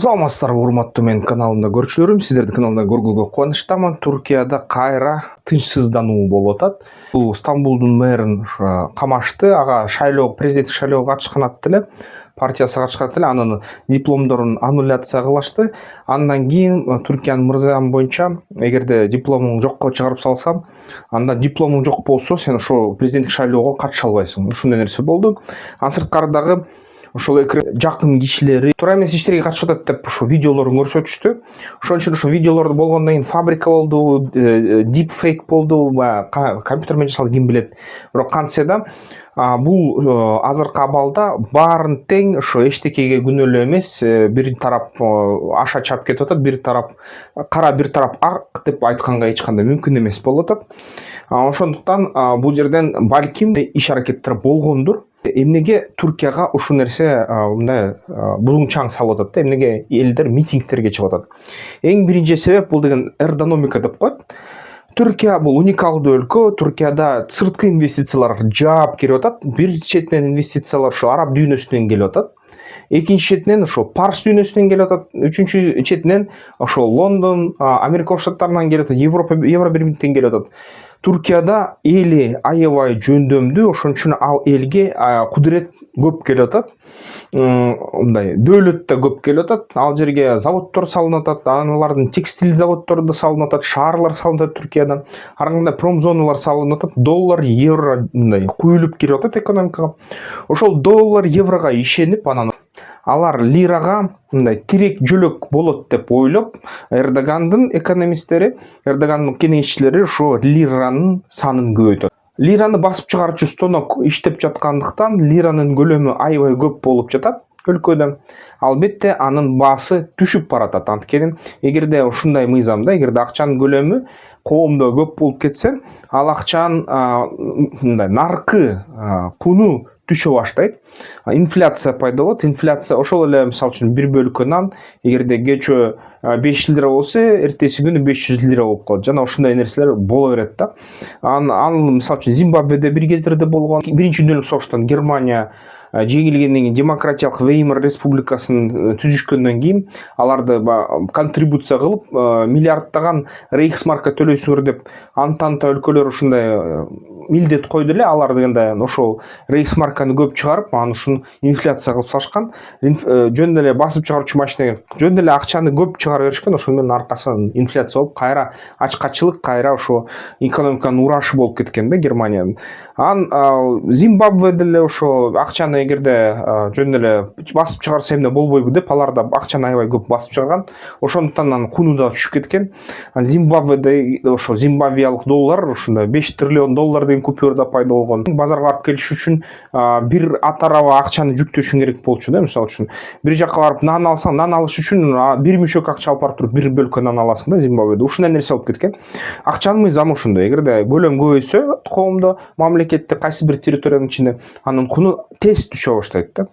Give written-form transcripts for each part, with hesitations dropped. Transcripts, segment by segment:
Саламатсыздар, урматтуу менин каналымда көрүүчүлөрүм. Сиздердин каналда көргөнгө кубанычтамын. Туркияда кайра тынчсыздануу болуп атат. Бул Стамбулдун мэрин камашты. Ага президенттик шайлоого катышкан эле, партиясы катышкан эле, анын дипломдорун аннуляция кылышты. Андан кийин Туркиянын мырзайымы боюнча, эгерде дипломуңду жокко чыгарып салсам, анда дипломуң жок болсо, сен ошо президенттик шайлоого катыша албайсың. Ушундай нерсе болду. Анын сырткары дагы ошол жакын кишилери туура эмес иштерге катышып атат деп ошо видеолорун көрсөтүштү. Ошон үчүн ошо видеолорду болгондон кийин фабрика болду, deep fake болду, компьютер менен жасалды, ким билет. Бирок кантсе да бул азыркы абалда баарын тең ошо эчтекеге күнөөлүү эмес, бир тарап аша чап кетип атат, бир тарап кара, бир тарап ак деп айтканга эч кандай мүмкүн эмес болуп атат. Ошондуктан бул жерден балким иш аракеттер болгондур. Эмнеге Туркияга ушул нерсе мындай булуңчаң салып атат да, эмнеге элдер митингтерге чыгып атат. Эң биринчи себеп бул деген эрдономика деп коет. Түркия бул уникалдуу өлкө. Туркияда сырткы инвестициялар жаап кирип атат. Бир четинен инвестициялар ошо араб дүйнөсүнөн келип атат. Экинчи четинен ошо Парс дүйнөсүнөн келип атат. Үчүнчү четинен ошо Лондон, Америка Коңшу Штаттарынан келип атат, Евро биримдиктен келип атат. Туркияда эли аябай жөндөмдүү, ошон үчүн ал элге кудурет көп келип атат. Мындай дөөлөт да көп келип атат. Ал жерге заводдор салынып атат, алардын текстиль заводдору да салынып атат, шаарлар салынып атат Туркияда. Ар кандай промзоналар салынып атат, доллар, евро мындай куюлуп кирип атат экономикага. Ошол доллар, еврого ишенип, анан алар лирага мындай тирек жөлөк болот деп ойлоп, Эрдогандын экономисттери, Эрдогандын кеңешчилери ошо лиранын санын көбөйтөт. Лираны басып чыгарчу станок иштеп жаткандыктан лиранын көлөмү аябай көп болуп жатат өлкөдө. Албетте анын баасы түшүп баратат. Анткени эгерде ушундай мыйзамда, эгерде акчанын көлөмү коомдо көп болуп кетсе, ал акчанын мындай наркы куну түшө баштайт. Инфляция пайда болот. Инфляция ошол эле, мисалы үчүн, бир бөлкө нан эгерде кечөө 5 лира болсо, эртеси күнү 500 лира болуп калат. Жана ошондой нерселер боло берет да. Ал мисалы үчүн Зимбабведе бир кездерде болгон. Биринчи дүйнөлүк согуштан Германия жеңилгенден кийин демократиялык Веймар республикасын түзүшкөндөн кийин аларды контрибуция кылып, миллиарддаган рейхсмарка төлөйсүңөр деп Антанта өлкөлөр ушундай милдет койду эле. Алар дегенде ошол рейхсмарканы көп чыгарып, анан ушун инфляция кылып салышкан. Жөн эле басып чыгаруучу машинеге жөн эле акчаны көп чыгара беришкен. Ошол менен аркасынан инфляция болуп, кайра ачкачылык, кайра ошо экономиканын урашы болуп кеткен да Германия. Анан Зимбабведе деле ошо акчаны эгерде жөн эле басып чыгарса эмне болбойбу деп, алар да акчаны аябай көп басып чыгарган. Ошондуктан анын куну да түшүп кеткен. Зимбабведе ошо зимбабвиялык доллар ушундай 5 триллион доллар деген купюра да пайда болгон. Базарга барып келиш үчүн бир атараба акчаны жүктөшүң керек болчу да. Мисалы үчүн бир жакка барып нан алсаң, нан алыш үчүн бир мешок акча алып барып туруп бир бөлкө нан аласың да Зимбабведе. Ушундай нерсе болуп кеткен. Акчанын мыйзамы ушундай. Эгерде көлөм көбөйсө коомдо, мамлекетте, кайсы бир территориянын ичинде, анын куну тез түшө баштайт да.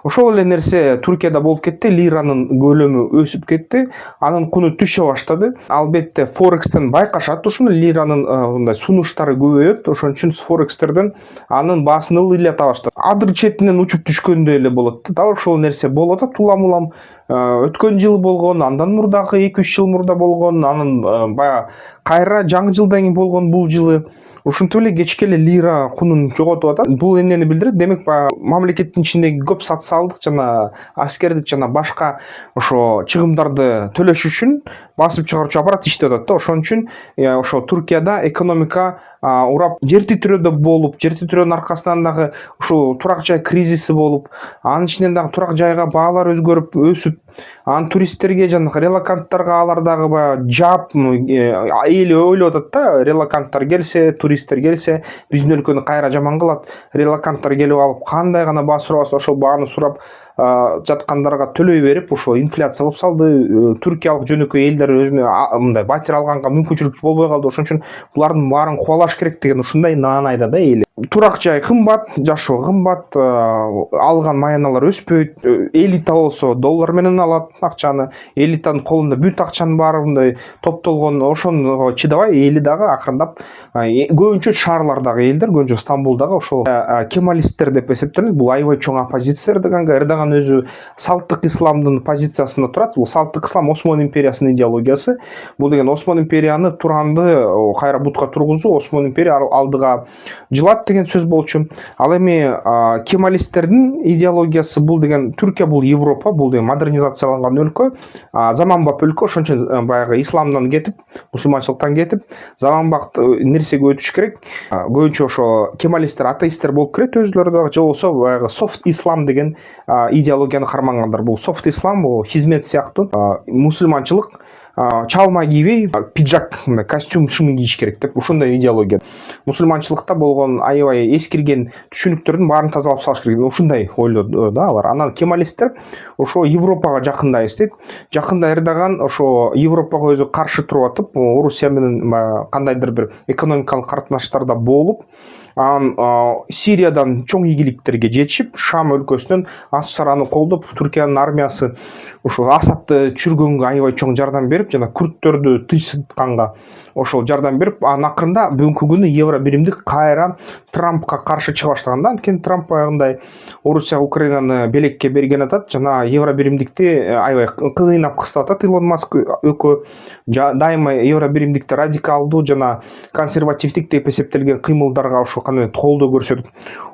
Ошол эле нерсе Туркияда болуп кетти. Лиранын көлөмү өсүп кетти, анын куну түшө баштады. Албетте Форекстен байкашат ушуну, лиранын мындай сунуштары көбөйөт. Ошон үчүн Форекстерден анын баасын ылдыйлата баштады. Адыр четинен учуп түшкөндөй эле болот да. Ошол нерсе болуп атат улам-улам. Өткөн жыл болгон, андан мурдагы 2-3 жыл мурда болгон, анын баягы кайра жаңы жылдан кийин болгон бул жылы. Ушинтип эле кечке эле лира кунун жоготуп атат. Бул эмнени билдирет? Демек, мамлекеттин ичиндеги көп социалдык жана аскердик жана башка ошо чыгымдарды төлөш үчүн басып чыгаруучу аппарат иштеп атат да. Ошон үчүн ошо Туркияда экономика урап жер титирөөдө болуп, жер титирөөнүн аркасынан дагы ушул турак жай кризиси болуп, анын ичинен дагы турак жайга баалар өзгөрүп, өсүп, анан туристтерге жана релоканттарга алар дагы баягы жаап, эли ойлоп атат да, релоканттар келсе, туристтер келсе, биздин өлкөнү кайра жаман кылат. Релоканттар келип алып, кандай гана баа сурабасын ошол бааны сурап жаткандарга төлөй берип, ошо инфляция кылып салды. Түркиялык жөнөкөй элдер өзүнө мындай батир алганга мүмкүнчүлүк болбой калды. Ошон үчүн булардын баарын кубалаш керек деген ушундай нан айда да эли. турак жай кымбат, жашоо кымбат, алган маяналар өспөйт. Элита болсо доллар менен алат акчаны, элитанын колунда бүт акчанын баары мындай топтолгон, ошого чыдабай эли дагы акырындап көбүнчө шаарлардагы элдер, көбүнчө Стамбулдагы ошол кемалисттер деп эсептелет. Бул аябай чоң оппозиция. Эрдоган өзү салттык исламдын позициясында турат. Бул салттык ислам Осман империясынын идеологиясы. Бул деген Осман империяны туранды кайра бутка тургузуу, Осман империя алдыга жылат деген сөз болчу. Ал эми кемалисттердин идеологиясы бул деген Түркия бул Европа, бул деген модернизацияланган өлкө, заманбап өлкө, ошон үчүн баягы исламдан кетип, мусулманчылыктан кетип, заманбап нерсеге өтүш керек. Көбүнчө ошо кемалисттер, атеисттер болуп кирет өзүлөрү дагы, же болбосо баягы софт ислам деген идеологияны кармангандар. Бул софт ислам, бул хизмет сыяктуу, мусулманчылык чалма кийбей, пиджак, костюм, шымын кийиш керек деп ушундай идеология. Мусулманчылыкта болгон аябай эскирген түшүнүктөрдүн баарын тазалап салыш керек. Ушундай ойлоду да алар. Анан кемалисттер ошо Европага жакындайбыз дейт. Жакында Эрдоган ошо Европага өзү каршы туруп атып, Орусия менен кандайдыр бир экономикалык катнаштарда болуп, Сириядан чоң ийгиликтерге жетишип, Шам өлкөсүнөн ас шараны колдоп, Түркиянын армиясы ошо Асадты түшүргөнгө аябай чоң жардам берип, жана күрттөрдү тынчсытканга ошол жардам берип, акырында бүгүнкү күнү Евро биримдик кайра Трампка каршы чыга баштаганда, анткени Трамп баягындай Орусия Украинаны белекке берген атат, жана Евро биримдикти аябай кыйнап кыстап атат. Илон Маск өкө дайыма Евро биримдикти радикалдуу жана консервативдик деп эсептелген кыймылдарга ошо кандай колдоо көрсөтүп,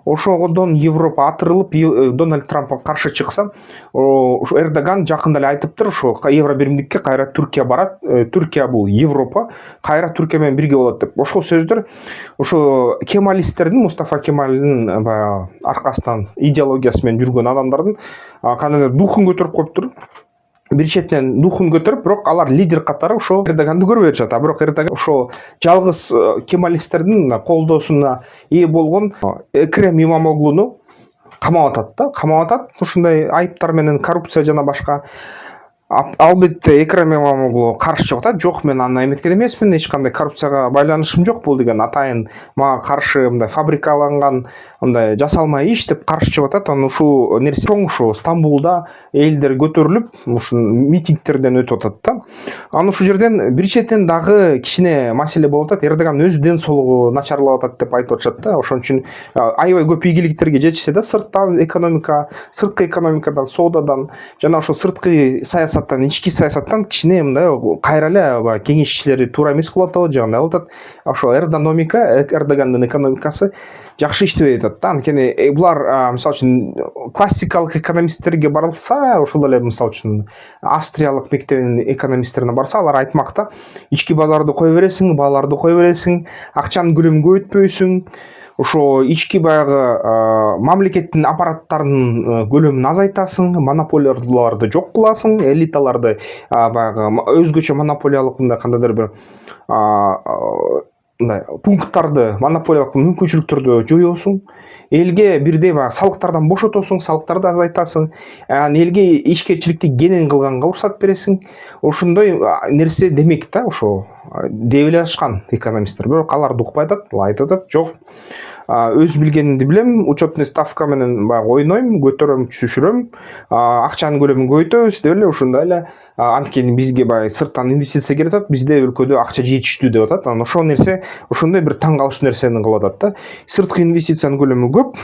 ошогодон Европа атырылып Дональд Трампка каршы чыкса, ошо Эрдоган жакында эле айтыптыр, ошо Евро биримдикке кайра Түркия барат, Түркия бул Европа, кайра Түркия менен бирге болот деп. Ошол сөздөр ошо кемалисттердин, Мустафа Кемалдин аркасынан идеологиясы менен жүргөн адамдардын кандайдыр духун көтөрүп коюптур. Бир четинен духун көтөрүп, бирок алар лидер катары ошо Эрдоганды көрбөй атышат. Бирок Эрдоган ошо жалгыз кемалисттердин колдоосуна ээ болгон Экрем Имамоглуну камап атат. Ушундай айыптар менен, коррупция жана башка. Албетте Экрем Имамоглу каршы чыгып атат. Жок, мен аны эметкен эмесмин, эч кандай коррупцияга байланышым жок, бул деген атайын мага каршы мындай фабрикаланган, мындай жасалма иш деп каршы чыгып атат. Анан ушул нерсе чоң ошо Стамбулда элдер көтөрүлүп, ушул митингтерден өтүп атат да. Анан ушул жерден бир четен дагы кичине маселе болуп атат. Эрдоган өз ден соолугу начарлап атат деп айтып атышат да. Ошон үчүн аябай көп ийгиликтерге жетишсе да, сырткы экономикадан, соодадан жана ошо сырткы ички саясаттан кичине мындай кайра эле кеңешчилери туура эмес кылып атабы, же кандай кылып атат. Ошо Эрдогандын экономикасы жакшы иштебей атат да. Анткени булар мисалы үчүн классикалык экономисттерге барылса, ошол эле мисалы үчүн австриялык мектебинин экономисттерине барса, алар айтмакта: ички базарды кое бересиң, бааларды кое бересиң, акчанын көлөмүн көбөйтпөйсүң, ошо ички баягы мамлекеттин аппараттарынын көлөмүн азайтасың, монополияларды жок кыласың, элиталарды баягы өзгөчө монополиялык мындай кандайдыр бир мындай пункттарды, монополиялык мүмкүнчүлүктөрдү жоёсуң, элге бирдей баягы салыктардан бошотосуң, салыктарды азайтасың, элге ишкерчиликти кенен кылганга уруксат бересиң. Ошондой нерсе демек да, ошо деп эле ашкан экономисттер. Бирок аларды укпай атат, айтып атат: жок, өз билгенимди билем, учетный ставка менен баягы ойнойм, көтөрөм, түшүрөм, акчанын көлөмүн көбөйтөбүз деп эле ушундай эле, анткени бизге баягы сырттан инвестиция келип атат, бизде өлкөдө акча жетиштүү деп атат. Анан ошол нерсе ошондой бир таң калыштуу нерсени кылып атат да. Сырткы инвестициянын көлөмү көп,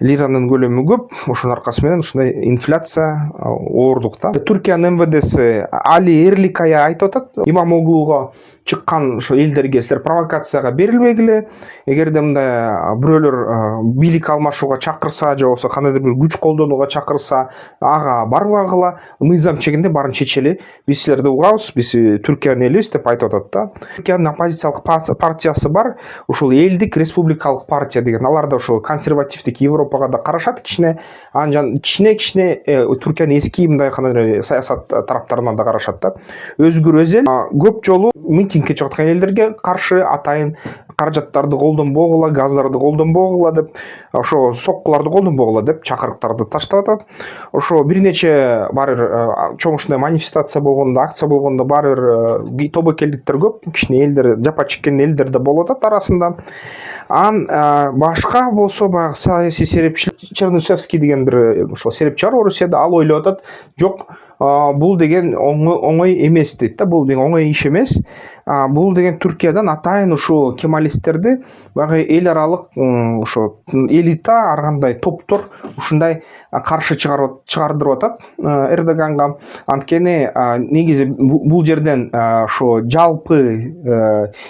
лиранын көлөмү көп, ошонун аркасы менен ушундай инфляция оордук да. Түркиянын МВДси Али Эрликая айтып атат: Имамоглуга чыккан ошо элдерге силер провокацияга берилбегиле, эгерде мындай бирөөлөр бийлик алмашууга чакырса, же болбосо кандайдыр бир күч колдонууга чакырса, ага барбагыла, мыйзам чегинде баарын чечели, биз силерди угабыз, биз Түркиянын элибиз деп айтып атат да. Түркиянын оппозициялык партиясы бар, ушул элдик республикалык партия деген. Алар да ошо консервативдик Европага да карашат кичине, анан кичине Түркиянын эски мындай кандайдыр саясат тараптарына да карашат да. Өзгүр өз эл көп жолу митингке чыгып аткан элдерге каршы атайын каражаттарды колдонбогула, газдарды колдонбогула деп, ошо соккуларды колдонбогула деп чакырыктарды таштап атат. Ошо бир нече бир чоң ушундай манифестация болгондо, акция болгондо бир тобокелдиктер көп, кичине элдер, жапа чеккен элдер да болуп атат арасында. Башка болсо баягы саясий серепчи Чернышевский деген бир ошо серепчи бар Орусияда, ал ойлоп атат, жок, бул деген оңой эмес дейт да, бул деген оңой иш эмес. Бул деген Түркиядан атайын ушул кемалисттерди баягы эл аралык ошо элита, ар кандай топтор ушундай каршы чыгардырып атат Эрдоганга. Анткени негизи бул жерден ошо жалпы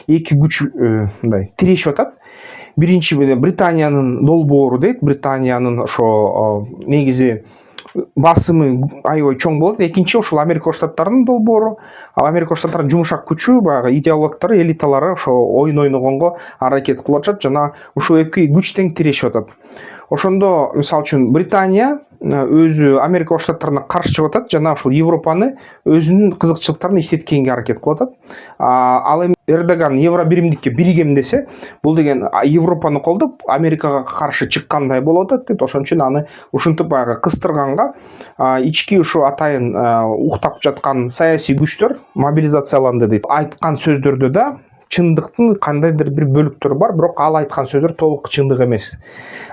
эки күч мындай тирешип атат. Биринчи Британиянын долбоору дейт, Британиянын ошо негизи басымы аябай чоң болот. Экинчи ушул Америка Кошмо Штаттарынын долбоору. Ал Америка Кошмо Штаттарынын жумшак күчү, баягы идеологтору, элиталары ошо оюн ойногонго аракет кылып атышат жана ушул эки күч тең тирешип атат. Ошондо мисалы үчүн Британия өзү Америка Кошмо Штаттарына каршы чыгып атат жана ушул Европаны өзүнүн кызыкчылыктарын иштеткенге аракет кылып атат. Ал эми Эрдоган Евробиримдикке биригем десе, бул деген Европаны колдоп Америкага каршы чыккандай болуп атат дейт. Ошон үчүн аны ушинтип баягы кыстырганга ички ушу атайын уктап жаткан саясий күчтөр мобилизацияланды дейт. Айткан сөздөрдө да чындыктын кандайдыр бир бөлүктөрү бар, бирок ал айткан сөздөр толук чындык эмес.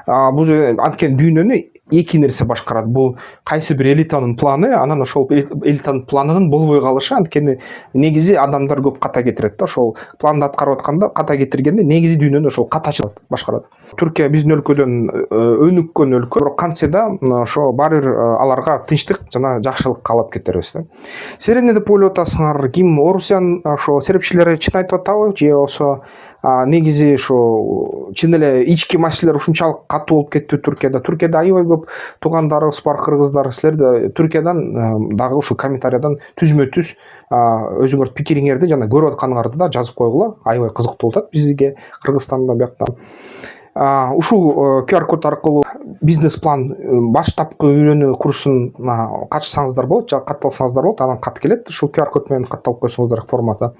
Бул анткени дүйнөнү эки нерсе башкарат. Бул кайсы бир элитанын планы, анан ошол элитанын планынын болбой калышы. Анткени негизи адамдар көп ката кетирет да, ошол планды аткарып атканда ката кетиргенде негизи дүйнөнү ошол катачылык башкарат. Түркия биздин өлкөдөн өнүккөн өлкө, бирок кантсе да ошо бир аларга тынчтык жана жакшылык каалап кетербиз да. Силер эмне деп ойлоп атасыңар? Ким Орусиянын ошо серепчилери чын айтып атабы, же болсо негизи ошо чын эле ички маселелер ушунчалык катуу болуп кетти Түркияда? Түркияда аябай көп туугандарыбыз бар, кыргыздар. Силер да Түркиядан дагы ушул комментариядан түзмө-түз өзүңөр пикириңерди жана көрүп атканыңарды да жазып койгула. Аябай кызыктуу болуп атат бизге Кыргызстанда бияктан. Ушул QR код аркылуу бизнес план баштапкы үйрөнүү курсун катышсаңыздар болот, же катталсаңыздар болот. Анан кат келет, ушул QR код менен катталып койсоңуздар форматы.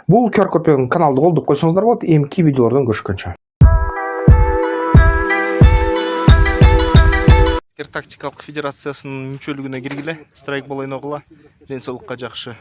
Бул QR код менен каналды колдоп койсоңуздар болот. Эмки видеолордон көрүшкөнчө. Аскер тактикалык федерациясынын мүчөлүгүнө киргиле, страйкбол ойногула. Ден соолукка жакшы.